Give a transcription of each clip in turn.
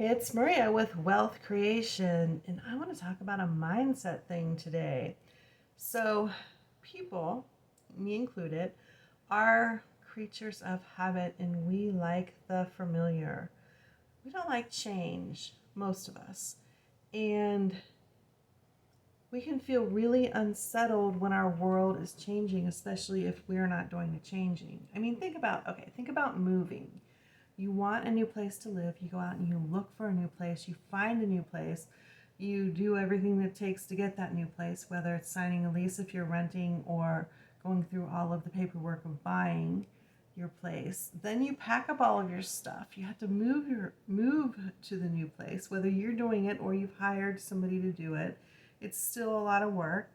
It's Maria with Wealth Creation, and I want to talk about a mindset thing today. So, people, me included, are creatures of habit and we like the familiar. We don't like change, most of us. And we can feel really unsettled when our world is changing, especially if we're not doing the changing. I mean, think about moving. You want a new place to live, you go out and you look for a new place, you find a new place, you do everything that it takes to get that new place, whether it's signing a lease if you're renting or going through all of the paperwork of buying your place. Then you pack up all of your stuff. You have to move to the new place, whether you're doing it or you've hired somebody to do it. It's still a lot of work,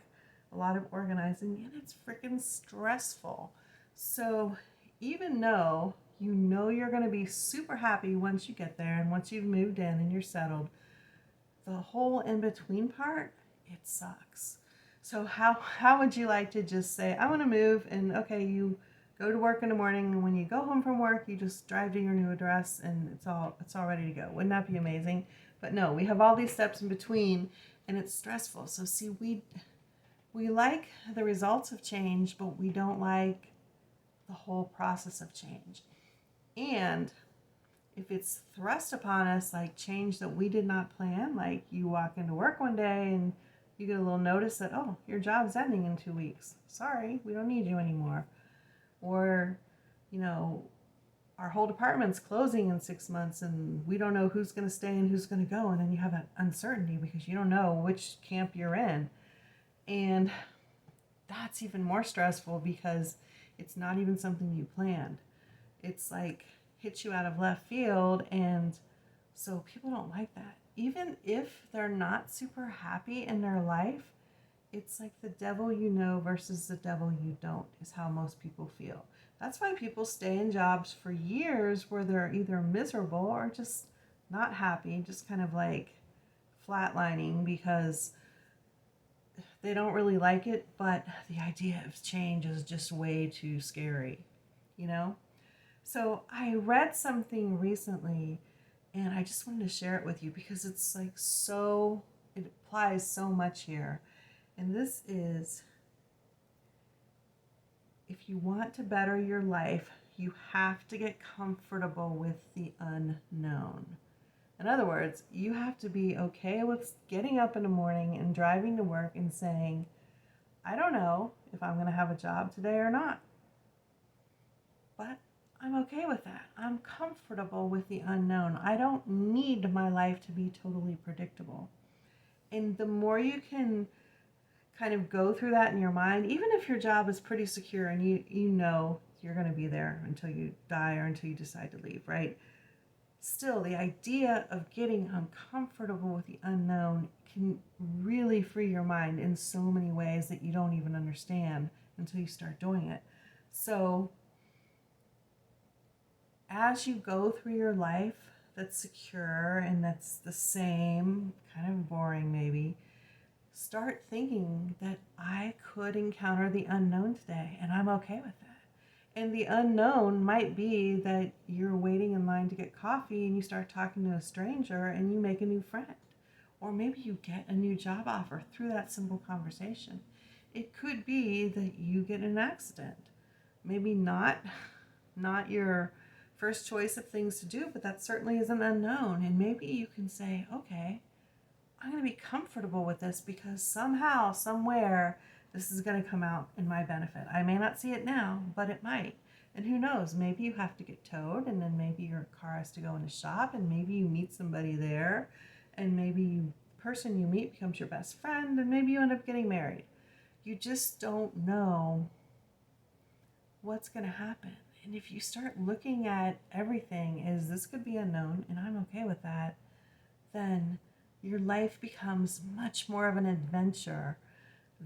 a lot of organizing, and it's freaking stressful. So even though you know you're going to be super happy once you get there and once you've moved in and you're settled, the whole in between part, it sucks. So how would you like to just say, I want to move, and okay, you go to work in the morning, and when you go home from work, you just drive to your new address and it's all ready to go. Wouldn't that be amazing? But no, we have all these steps in between and it's stressful. So see, we like the results of change, but we don't like the whole process of change. And if it's thrust upon us like change that we did not plan, like you walk into work one day and you get a little notice that, oh, your job's ending in 2 weeks. Sorry, we don't need you anymore. Or, you know, our whole department's closing in 6 months and we don't know who's going to stay and who's going to go. And then you have that uncertainty because you don't know which camp you're in. And that's even more stressful because it's not even something you planned. It's like hits you out of left field, and so people don't like that. Even if they're not super happy in their life, it's like the devil you know versus the devil you don't is how most people feel. That's why people stay in jobs for years where they're either miserable or just not happy, just kind of like flatlining because they don't really like it, but the idea of change is just way too scary, you know? So I read something recently and I just wanted to share it with you because it's like it applies so much here. And this is, if you want to better your life, you have to get comfortable with the unknown. In other words, you have to be okay with getting up in the morning and driving to work and saying, I don't know if I'm going to have a job today or not, but I'm okay with that. I'm comfortable with the unknown. I don't need my life to be totally predictable. And the more you can kind of go through that in your mind, even if your job is pretty secure and you know you're going to be there until you die or until you decide to leave, right? Still, the idea of getting uncomfortable with the unknown can really free your mind in so many ways that you don't even understand until you start doing it. So as you go through your life that's secure and that's the same, kind of boring maybe, start thinking that I could encounter the unknown today and I'm okay with that. And the unknown might be that you're waiting in line to get coffee and you start talking to a stranger and you make a new friend. Or maybe you get a new job offer through that simple conversation. It could be that you get in an accident. Maybe not your first choice of things to do, but that certainly is an unknown. And maybe you can say, okay, I'm going to be comfortable with this because somehow, somewhere, this is going to come out in my benefit. I may not see it now, but it might. And who knows, maybe you have to get towed and then maybe your car has to go in the shop and maybe you meet somebody there and maybe the person you meet becomes your best friend and maybe you end up getting married. You just don't know what's going to happen. And if you start looking at everything as this could be unknown and I'm okay with that, then your life becomes much more of an adventure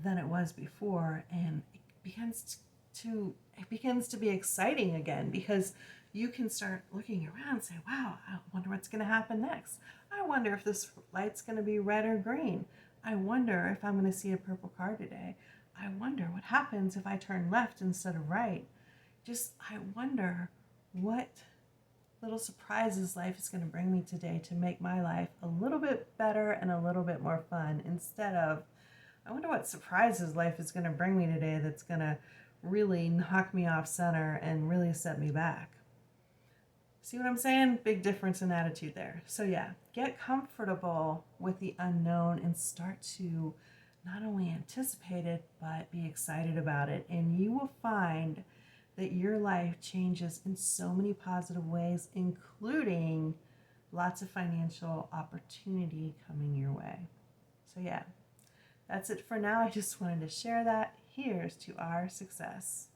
than it was before, and it begins to be exciting again because you can start looking around and say, wow, I wonder what's going to happen next. I wonder if this light's going to be red or green. I wonder if I'm going to see a purple car today. I wonder what happens if I turn left instead of right. I wonder what little surprises life is going to bring me today to make my life a little bit better and a little bit more fun, instead of, I wonder what surprises life is going to bring me today that's going to really knock me off center and really set me back. See what I'm saying? Big difference in attitude there. So yeah, get comfortable with the unknown and start to not only anticipate it, but be excited about it. And you will find that your life changes in so many positive ways, including lots of financial opportunity coming your way. So yeah, that's it for now. I just wanted to share that. Here's to our success.